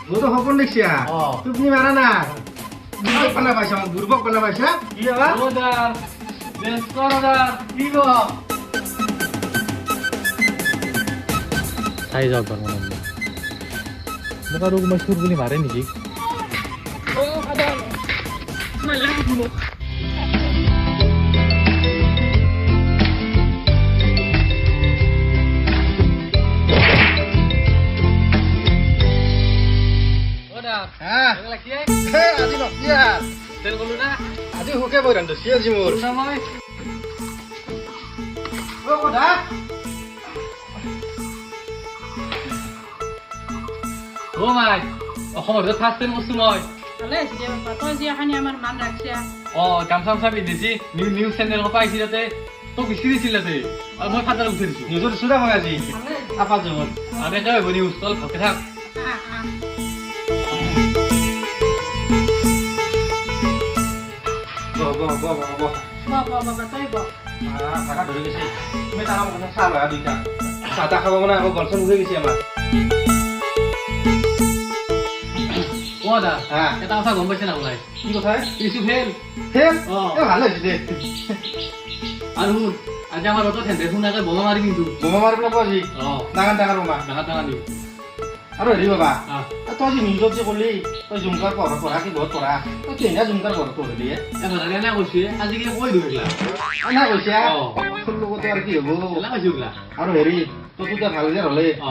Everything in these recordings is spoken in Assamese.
মই তো সপোন দেখছি তুমি মারা না বুড়বক বানা পাইছা আমাক বুড়বক বানা পাইছা কি বাবা ওদার বেশ করদার কি গো চাই যাওক বাৰু মনে মনে মোক আৰু কোনোবাই চুৰ বুলি মাৰে নেকি আজি নকিয়া তেল গলো না আজি হুকে বই ৰান্ধো সি আজি মোৰ মই ও কথা ও মাই অসমৰ ফাৰ্ষ্ট টাইম বস্তু মই ভালে আছে দে বাপা তই যে এখানি আমাৰ মান ৰাখছে কাম চাম চাবি দিছি নিউজ চেনেল পাইছি তাতে তোক বিচাৰি দিছিল তাতে আৰু মই ফাটাৰ উঠি দিছো নিজৰ চুৰা মই আজি আপা জমত আৰু এটা হ'ব নিউজ তল ভালকে থাক বাবা তই ব থাকা ধৰি গৈছে তুমি তাৰ কথা চাহ লগা দুইটা চাহ তাহ খাব মানে আকৌ গলচন উঠি গৈছে আমাৰ ও দা এটা কথা গম পাইছে না ওলাই কি কথা কিছু ফেল ফেল অ ভাল হৈছে দে আৰু আজি আমাৰ অত থেন্দে শুনাকে বোমা মাৰি কিন্তু বোমা মাৰি পেলাই আজি ডাঙৰ ডাঙৰ বোমা ডাঙৰ দিওঁ আৰু হেৰি বাবা তই যে নিউজত যে ক'লি তই জুমকাৰ পঢ়া কি বহুত পঢ়া তই কেনে জুমকাৰ পঢ়া পঢ়িলি এবাৰ এনে কৈছে আজিকালি কৈ দিওঁ এইগিলা এনে কৈছে তোৰ লগতে আৰু কি হ'ব এলা কৈছে এইগিলা আৰু হেৰি তই তেতিয়া ভাল যে হ'লে অ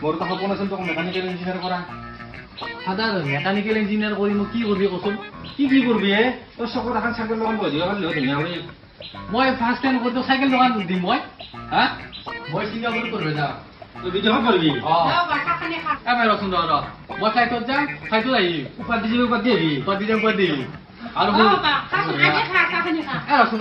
মোৰ এটা সপোন আছিল তোক মেকানিকেল ইঞ্জিনিয়াৰ কৰা ফাদাৰ মেকানিকেল ইঞ্জিনিয়াৰ কৰি মই কি কৰিবি কচোন কি কৰবি তই চকুত এখন চাইকেল লগাম বহি দিব পাৰিলে ধুনীয়া হ'লে মই ফাৰ্ষ্ট টাইম ক'তো চাইকেল দোকান দিম মই মই ছিংগাপুৰত কৰিব যাম তই বিদেশত কৰিবি এবাৰ ৰচোন ৰ মই ফ্লাইটত যাম ফ্লাইটত আহিম উপাধি দিবি উপাধি দিবি উপাধি যাম উপাধি আৰু ৰচোন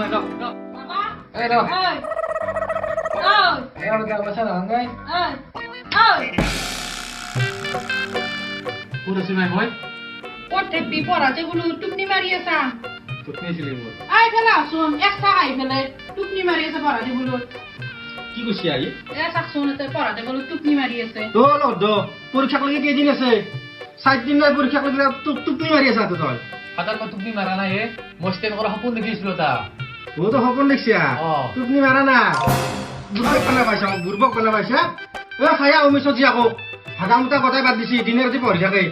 ক'ত আছি মাই মই ক'ত থাকবি পঢ়াতে বোলো টোপনি মাৰি আছা ক'ত নিছিলি মোৰ আই ফেলে আছোন এক চাহ আহি ফেলে টোপনি মাৰি আছে পঢ়াতে বোলো কি কৈছি আহি চাকচোন পঢ়াতে বোলো টোপনি মাৰি আছে পৰীক্ষাক লাগি কেইদিন আছে 7 দিন নাই পৰীক্ষাক লাগি টোপনি মাৰি আছা তই ফাদাৰ মই টোপনি মাৰা নাই মই ষ্টেণ্ড কৰা সপোন দেখিছিলো তা মই তো সপোন দেখছিয়া টোপনি মাৰা না বুড়বক বানা পাইছা বুড়বক বানা পাইছা খায়া অমিছত যি আকৌ ভাগা মুটা গোটাই বাদ দিছি দিনে ৰাতি পঢ়ি থাকে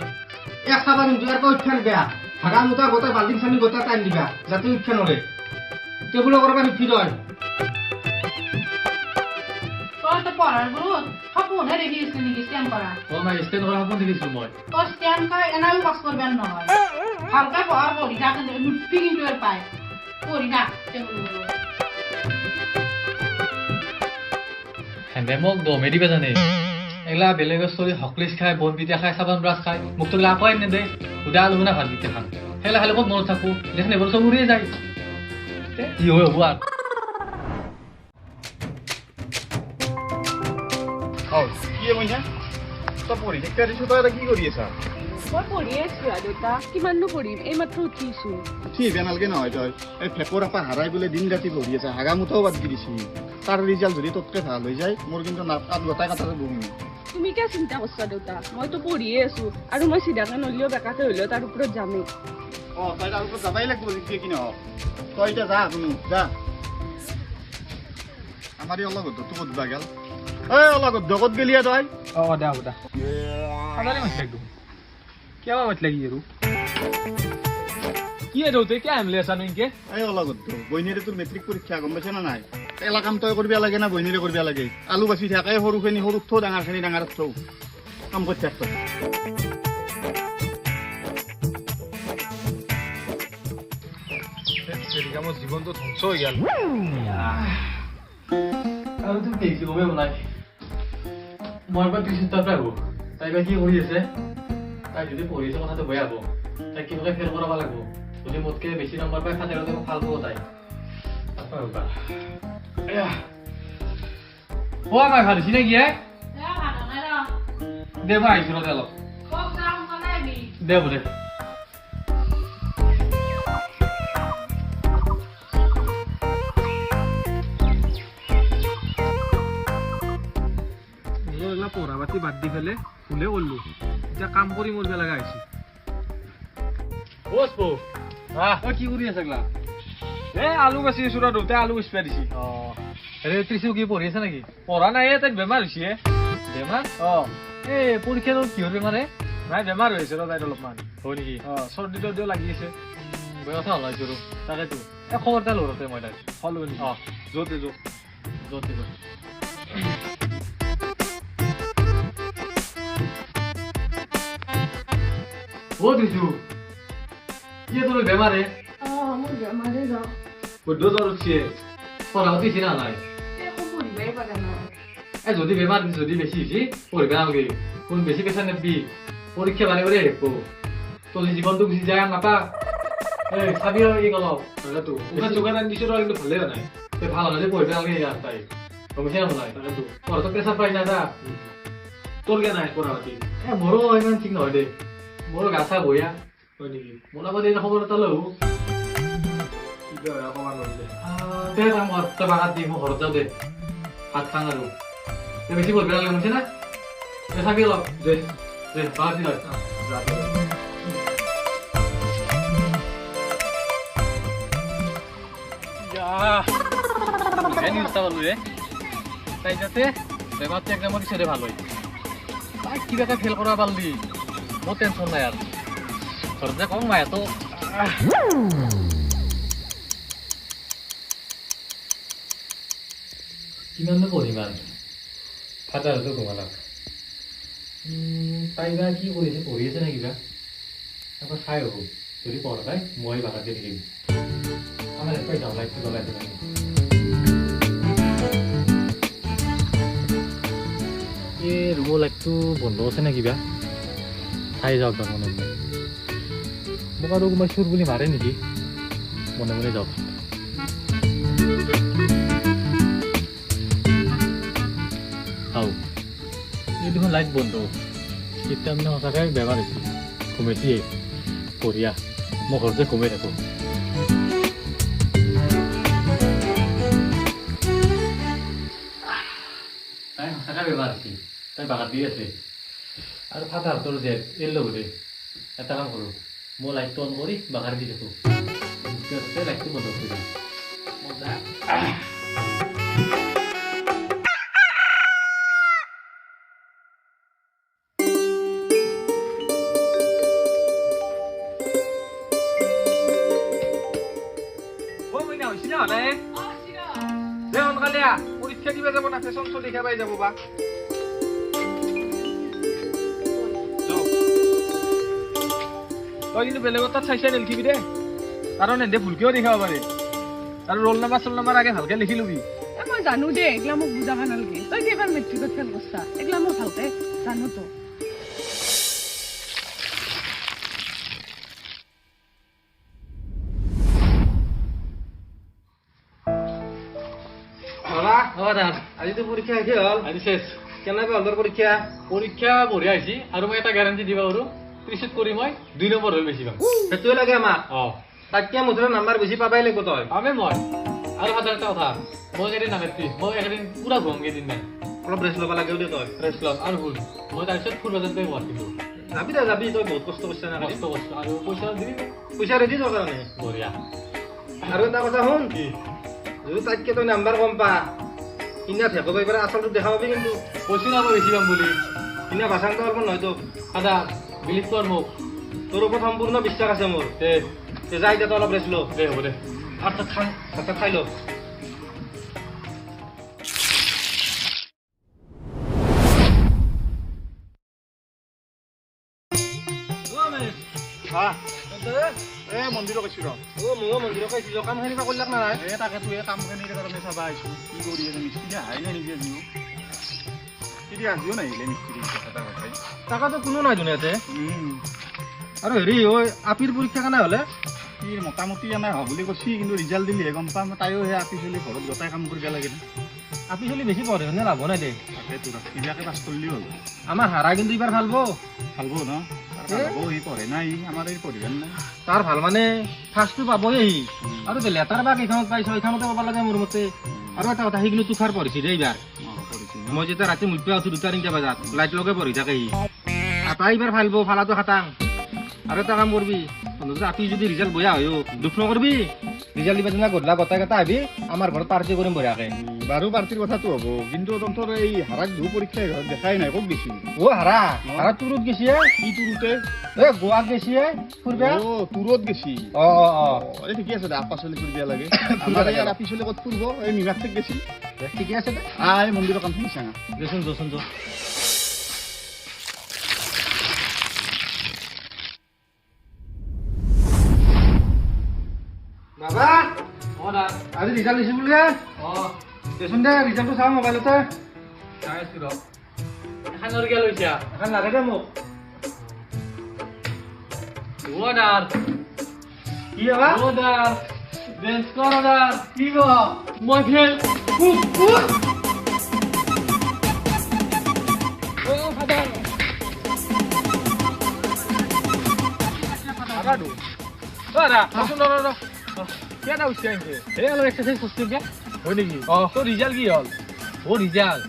এক চাবা কিন্তু ইয়াৰ উৎখান বেয়া ভাগা মুটা গোটাই বাল্টিং চানি গোটাই টাইম দিবা যাতে উৎখান নৰে টেবুলৰ পৰা নিফি তই তই তো পঢ়াৰ বোলো সপোনহে দেখি আছে নেকি ষ্টেণ্ড কৰা মই ষ্টেণ্ড কৰা সপোন দেখিছিলো মই তই ষ্টেণ্ড খাই এনেও পাছ কৰবেন নহয় ভালকে পঢ়া পঢ়ি থাক নুঠবি কিন্তু এৰ পায় পঢ়ি থাক হেন্দে মোক দমে দিবে জানে এগলা বেলেগৰ ষ্টৰী হকলিছ খাই বন পিঠা খাই চাবান ব্ৰাছ খাই মোক তো লাভ হয় নেদে সুদা আলু না ভাত পিঠা খাম সেইলা খালে ক'ত মনত থাকো দেখোন এইবোৰ চব উৰিয়ে যায় কি হয় হ'ব আৰু কি মইনা তই পঢ়ি থাকিব দিছো তই কি কৰি আছা মই পঢ়ি আছো দেউতা কিমাননো পঢ়িম এইমাত্ৰ উঠিছো ঠিক বেনালকে নহয় তই এই ফেপৰ আপা হাৰাই বোলে দিন ৰাতি পঢ়ি আছা হাগা মুঠাও বাদ দি দিছি তাৰ ৰিজাল্ট যদি তোতকে ভাল হৈ যায় মোৰ কিন্তু নাট গোটাই কাটাতে বহিম তুমি কিয় চিন্তা কৰিছা দেউতা মইতো পঢ়িয়ে আছো আৰু মই চিধাকে নলিও বেকাতে হলেও তাৰ ওপৰত যামেই তই তাৰ ওপৰত যাবাই লাগিব যিয়ে কি নহওক তই এতিয়া যা তুমি যা আমাৰ এই অলপ তোক সুধবা গেল অলপ জগত গেলিয়া তই দে হ'ব দে খানাৰে মাছ লাগি কিয় মাছ লাগি আৰু কি দেউতে কিয় আহিলে আছা নেকি এই অলপ বইনীৰে তোৰ মেট্ৰিক পৰীক্ষা গম পাইছে না নাই এলা কাম তই কৰিব লাগে না বইনীৰে কৰিব লাগে আলু বাচি থাকে সৰুখিনি সৰুত থৌ ডাঙৰখিনি ডাঙৰত থৌ কাম কৰি থাক তই মোৰ জীৱনটো ধ্বংস হৈ গ'ল আৰু তুমি দেখিছো গমেই বনাই মই এবাৰ টিউশ্যন তাৰ পৰা আহো তাই বা কি কৰি আছে তাই যদি পঢ়ি আছে কথাটো বেয়া হ'ব তাইক কিবাকে ফেল কৰাব লাগিব যদি মোতকে বেছি নম্বৰ পাই ফাটাইতে ভাল পাব তাই আমাৰ ভাল হৈছে নেকি দে মই আহিছো ৰ অলপ দে বোলে পঢ়া পাতি বাদ বাদ দি ফেলে ভুলে করলো এটা কাম করি মরবে লাগা আইছি বস বো কি কৰি আছে গলা আলু বেছি চুৰা দুটা আলু স্প্ৰে দিছি আৰে ত্ৰিশু কি পড়ি আছে নাকি পঢ়া নাই তাই বেমাৰ হৈছে বেমাৰ অ এ পৰীক্ষা কি হবে বেমাৰে নাই বেমাৰ হৈছে ৰ তাইৰ অলপমান হয় নেকি চৰ্দি তৰ্দিও লাগি আছে বেয়া কথা হল জোর তাকেতো এ খবরটা লড়তে মই তাই হলো য'তে য'ত যত দিব ও ত্রিশু কি তোর বেমারে মোৰ বেমাৰে ৰ বৈদ্য জ্বৰ উঠিছে পড়া হতেছি না নাই একো পঢ়িবই পাৰা নাই এ যদি বেমার যদি বেশি হয়েছি পড়বে আমাকে কোন বেশি পেশা নেবি পরীক্ষা বারে করে হেপো তোর জীবন তো গুছি যায় নাপা এই সাবি এই গল তাকেতো ওখান যোগান আনি দিছো কিন্তু ভালে নাই তুই ভালো না যে পড়বে আমাকে রাস্তায় কমিছে না নাই তাকেতো পড়া তো পেশা পাই না তা তোর কে নাই পঢ়া পাতি এ মোরও ইমান ঠিক নহয় দে মোরও গাছা বইয়া হয় নেকি মোলা বাদে খবর এটা লও কি কয় অকমান নদে তে কাম কর তো বাগাত দি মো ঘৰত যাও দে ভাত খাং আৰু তে বেছি পড়বে লাগে মনছে না এ সাবি অলপ দে দে বাগাত দি লয় নিউজটা বলবো রে তাই যাতে বেমারটা একদম ছেড়ে ভালো হয় তাই কিবা একটা ফেল করা পারলি মোর টেনশন নাই আর খরচা কম মায়া তো কিমান পৰিমাণ ফাটাৰ তো ঘুমালাক তাই বা কি কৰিছে পঢ়ি আছে নে কিবা এবাৰ চাই হ'ব যদি পঢ়া তাই মই ভাড়া দি থাকিম আমাৰ এপাই যাওঁ লাইটটো জ্বলাই দিম এই ৰুমৰ লাইটটো বন্ধ আছে নে কিবা চাই যাওক তাৰ মনে মনে মোক আৰু কোনোবাই চুৰ বুলি মাৰে নেকি মনে মনে যাওক চাওঁ এই দেখোন লাইট বন্ধ এতিয়া মানে সঁচাকৈ বেমাৰ হৈছে ঘুমেছিয়ে বঢ়িয়া মই ঘৰতে ঘুমাই থাকোঁ তাই সঁচাকৈ বেমাৰ হৈছে তাই বাগাত দি আছে আৰু ফাটা হাতৰ যে এৰ লগতে এটা কাম কৰোঁ মই লাইটটো অন কৰি বাগাৰ দি থাকোঁ লাইটটো বন্ধ কৰি দিওঁ পৰীক্ষা দিবা যাব না ফেশ্বন শ্ব' দেখা পাই যাব বা তই কিন্তু বেলেগৰ তাত চাই চাই নিলিখিবি দে কাৰণ এনে ভুলকেও দেখাব পাৰে আৰু ৰোল নাম্বাৰ চোল নাম্বাৰ আগে ভালকে লিখি লবি মই জানো দে এগলা মোক বুজাব নালাগে তই যে এবাৰ মেট্ৰিকত ফেল কৰছা এগলা মই ভালকে জানো তো আজিতো পৰীক্ষা শেষে হ'ল আজি শেষ কেনেকৈ হ'ল তোৰ পৰীক্ষা পৰীক্ষা বঢ়িয়া হৈছে আৰু মই এটা গেৰাণ্টি দিব পাৰোঁ ত্ৰিশত কৰি মই 2 নম্বৰ হৈ বেছি পাম সেইটোৱে লাগে আমাক অঁ তাতকৈ মুঠতে নাম্বাৰ বেছি পাবাই লাগিব তই পামে মই আৰু সাধাৰণ এটা কথা মই এদিন নামেত্ৰি মই এদিন পুৰা ঘুম কেইদিন নাই অলপ ৰেষ্ট ল'ব লাগে দে তই ৰেষ্ট ল'ম আৰু ভুল মই তাৰপিছত ফুৰিব যাওঁতে গুৱাহাটীটো যাবি দে যাবি তই বহুত কষ্ট কৰিছা না কষ্ট কৰিছোঁ আৰু পইচা দিবি পইচা ৰেডি তোৰ কাৰণে বঢ়িয়া আৰু এটা কথা শুন কি যদি তাতকৈ তই নাম্বাৰ কম পা কিনা ঠেকো পাই পেলাই আচলটো দেখা পাবি কিন্তু কৈছোঁ না মই বেছি পাম বুলি কিনা ভাষান্ত অলপ নহয় তোক দাদা বিলিভ কৰ মোক তোৰ ওপৰত সম্পূৰ্ণ বিশ্বাস আছে মোৰ দে যাই এতিয়া তই অলপ ৰেষ্ট ল দে হ'ব দে ভাত চাত খাই ভাত চাত খাই ল মন্দিৰত কৈছো ৰ ময়ো মন্দিৰত কৈছিলো কামখিনি বা কৰিলাক না নাই তাকেতো এই কামখিনিৰ কাৰণে চাবা আহিছো কি কৰি আছে মিস্ত্ৰী আহাই নাই নেকি আজিও মিস্ত্ৰী আজিও নাহিলে মিস্ত্ৰী এটা কথাই তাকাতো কোনো নাই দুনিয়াতে আৰু হেৰি ঐ আপিৰ পৰীক্ষা কেনে হ'লে সি মোটামুটি এনে হ'ব বুলি কৈছি কিন্তু ৰিজাল্ট দিলেহে গম পাম তাইও সেই আপি চলি ঘৰত গোটাই কাম কৰিব লাগে আপি চলি বেছি পঢ়ে শুনে লাভ নাই দে তাকেতো কিবাকে পাছ কৰিলেই হ'ল আমাৰ হাৰা কিন্তু এইবাৰ ভাল ব ভাল ন সি পঢ়ে নাই আমাৰ এই পঢ়িব নাই তাৰ ভাল মানে ফাৰ্ষ্টটো পাবই সি আৰু লেটাৰ বা কেইখনত পাইছ এইখনতে পাব লাগে মোৰ মতে আৰু এটা কথা সি কিন্তু তুষাৰ পঢ়িছে দেই এইবাৰ পঢ়িছিল মই যেতিয়া ৰাতি মুখ পেলাই উঠো 2-3 বজাত লাইট লগে পঢ়ি থাকে সি আটা এইবাৰ ফালিব ফালাটো খাটাং আৰু এটা কাম কৰবি আপি যদি ৰিজাল্ট বয়া হয় দুখ নকৰবি ৰিজাল্ট দিবা দিনা গধূলা গোটেইকেইটা আহিবি আমাৰ ঘৰত পাৰ্টি কৰিম বঢ়িয়াকে বাৰু পাৰ্টিৰ কথাটো হ'ব কিন্তু তহঁতৰ এই হাৰাক দু পৰীক্ষা ঘৰত দেখাই নাই ক'ত গৈছিল হাৰা তুৰত গেছি কি তোৰোতে গোৱাত গেছি ফুৰবা তোৰত গেছি অ এই ঠিকে আছে দে আপা চলি ফুৰিব লাগে আমাৰ ইয়াৰ আপি চলি ক'ত ফুৰিব এই নিবাসক গেছি ঠিকে আছে দে এই মন্দিৰৰ কাম শুনিছা না দেচোন বাবা আজি ৰিজাল্ট দিছো বোলে দেচোন দে ৰিজাল্টটো চাওঁ মোবাইলতে চাই আছো ৰ এখানৰ কে লৈছা এখন লাগে দে মোক অৰ্ডাৰ কি হবা অৰ্ডাৰ বেঞ্চ অৰ্ডাৰ কি ক মই ফেল হয় নেকি তোৰ ৰিজাল্ট কি হ'ল ৰিজাল্ট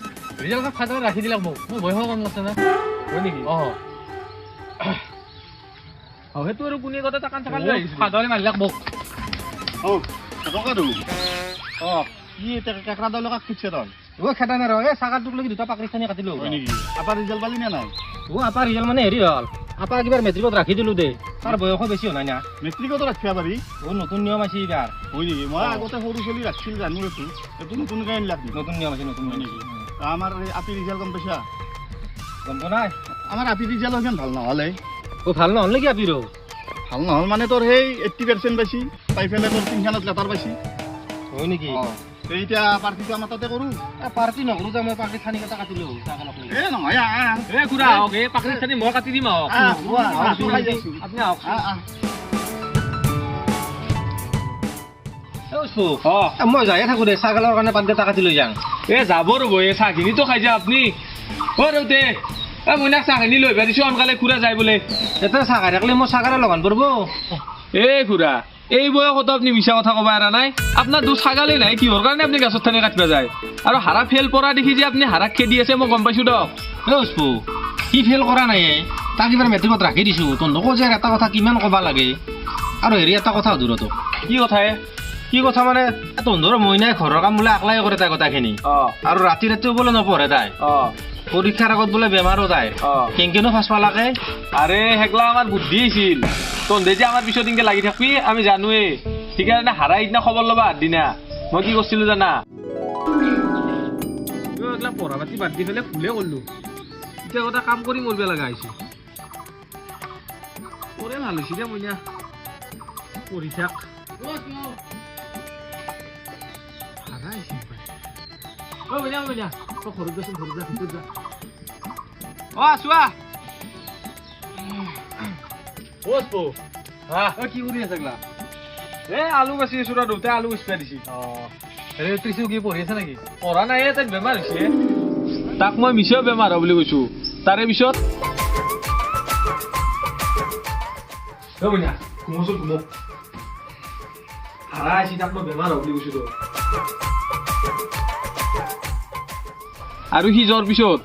ফাইদা ৰাখি দিলাক মোক মোৰ ভয় হোৱা কাম নাছে না হয় নেকি সেইটো আৰু কোনে কথা টাকান টাকান লৈ ফাদাৰে মাৰিলাক মোক কি কেকৰা দল কাক খুঁজছে তই খেতা নাই ৰ চাগাৰটোক লাগি 2টা পাকিস্তানী কাটিলো হয় নেকি আপা ৰিজাল্ট পালি নে নাই আপা ৰিজাল্ট মানে হেৰি হ'ল আপা কিবাৰ মেট্ৰিকত ৰাখি দিলো দে তাৰ বয়সো বেছি হোৱা নাই না মেট্ৰিকতো ৰাখিব পাৰি নতুন নিয়ম আছে এইবাৰ হয় নেকি মই আগতে সৰু চলি ৰাখিছিল জানো এইটো নতুনকৈ আনিলাক নতুন নিয়ম আছে নতুন হয় নেকি আমাৰ এই আপি ৰিজাল্ট গম পাইছা গম পোৱা নাই আমাৰ আপি ৰিজাল্ট ইমান ভাল নহ'লে ভাল নহ'ল নেকি আপিৰো ভাল নহ'ল মানে তোৰ সেই 80% পাইছি পাই পেলাই তোৰ 3খানত লেটাৰ পাইছি হয় নেকি এতিয়া পাৰ্টিটো আমাৰ তাতে কৰোঁ পাৰ্টি নকৰো যে মই পাকিস্তানী কেইটা কাটিলো নহয় খুৰা আহক এই পাকিস্তানী মই কাটি দিম আহক আপুনি আহক মই যায়ে থাকো দে ছাগলৰ কাৰণে পাতকেইটা কাটি লৈ যাওঁ যাব ৰ'ব এই চাহখিনিতো খাই যা আপুনি দেউতে মইনাক চাহখিনি লৈ আহিবা দিছো সোনকালে খুৰা যায় বোলে এতিয়া চাহ খাই থাকিলে মই ছাগাৰে লগান পৰিব খুৰা এই বয়সতো আপুনি মিছা কথা ক'ব এৰা নাই আপোনাৰ দু ছাগালেই নাই কিহৰ কাৰণে আপুনি গছৰ ঠানি কাটিব যায় আৰু হাৰা ফেল পৰা দেখি যে আপুনি হাৰাক খেদি আছে মই গম পাইছো দক সি ফেল কৰা নাই তাক এইবাৰ মেট্ৰিকত ৰাখি দিছো তহঁতকো যে এটা কথা কিমান ক'বা লাগে আৰু হেৰি এটা কথা সুধো তোক কি কথা মানে তহঁতৰ মইনাই ঘৰৰ কাম বোলে আকলাই কৰে তাই কথাখিনি আৰু ৰাতি ৰাতিও বোলে নপঢ়ে তাই পৰীক্ষাৰ আগত বোলে বেমাৰো তাই কেনেকেনো ফাঁচ পালাকে আৰে হেগলা আমাৰ বুদ্ধি আছিল তহঁতে যে আমাৰ পিছত এনেকে লাগি থাকবি আমি জানোৱেই সেইকাৰণে হাৰা সিদিনা খবৰ ল'বা আগদিনা মই কি কৰিছিলো জানা এইগিলা পঢ়া পাতি বাদ দি পেলাই ভুলে কৰিলো এতিয়া কথা কাম কৰি মৰিব লগা হৈছে পঢ়ে ভাল হৈছে দে মইনা পঢ়ি থাক হাৰা আহিছিল মইনা তই ঘৰত যাচোন ঘৰত যা ভিতৰত যা চোৱা কি কৰি আছে গলা আলু বাচি আছো দুটাই আলু গুচা দিছি ত্ৰিশু কি পঢ়ি আছে নেকি পঢ়া নাই তাইক বেমাৰ হৈছে তাক মই মিছাও বেমাৰ হ'ব বুলি কৈছো তাৰে পিছত আৰু সি যোৱাৰ পিছত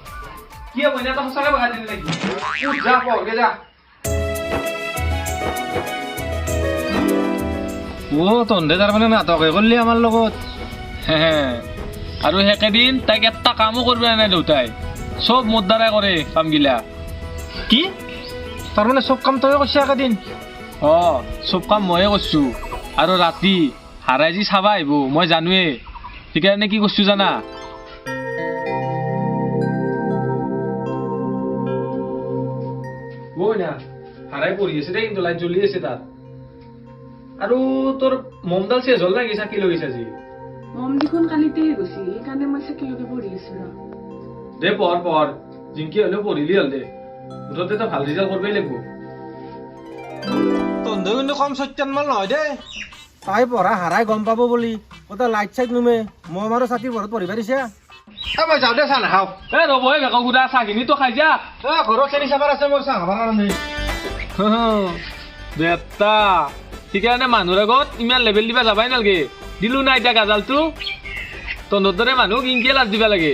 কি মইনা এটা সঁচাকে বহাই দিলে নেকি যা পঢ়গে যা তহঁতে তাৰমানে নাটকে কৰিলি আমাৰ লগত আৰু সেকেদিন তাইক এটা কামো কৰিব নাই দেউতাই চব মোৰ দ্বাৰাই কৰে কামগিলা কি তাৰমানে চব কাম তই কৰিছে একেদিন চব কাম ময়ে কৰিছো আৰু ৰাতি হাৰাই যি চাবা আহিব মই জানোৱেই সেইকাৰণে কি কৰিছো জানা হাৰাই পঢ়ি আছে দেই কিন্তু লাইট জ্বলি আছে তাত আৰু তোৰ মমডাল চেজ হ'ল নেকি চাকি লগাইছে আজি মম দেখোন কালিতে গৈছে সেইকাৰণে মই চাকিলৈকে পঢ়ি আছো দে পঢ় জিংকি হ'লেও পঢ়িলি হ'ল দে মুঠতে তই ভাল ৰিজাল্ট কৰিবই লাগিব তহঁতে কিন্তু কম সত্যান মাল নহয় দেই তাই পঢ়া হাৰাই গম পাব বুলি ক'ত লাইট চাইট নুমে মম আৰু ছাতিৰ ঘৰত পঢ়িব দিছে মই যাওঁ দে চাহ নাখাওঁ ৰ'ব বেকা সুধা চাহখিনি তো খাই যা ঘৰত চেনি চাবাৰ আছে মই চাহ খাবৰ কাৰণে বেটা সেইকাৰণে মানুহৰ আগত ইমান লেভেল দিবা যাবাই নালাগে দিলো না এতিয়া গাজালটো তহঁতৰ দৰে মানুহক ইনকে লাজ দিবা লাগে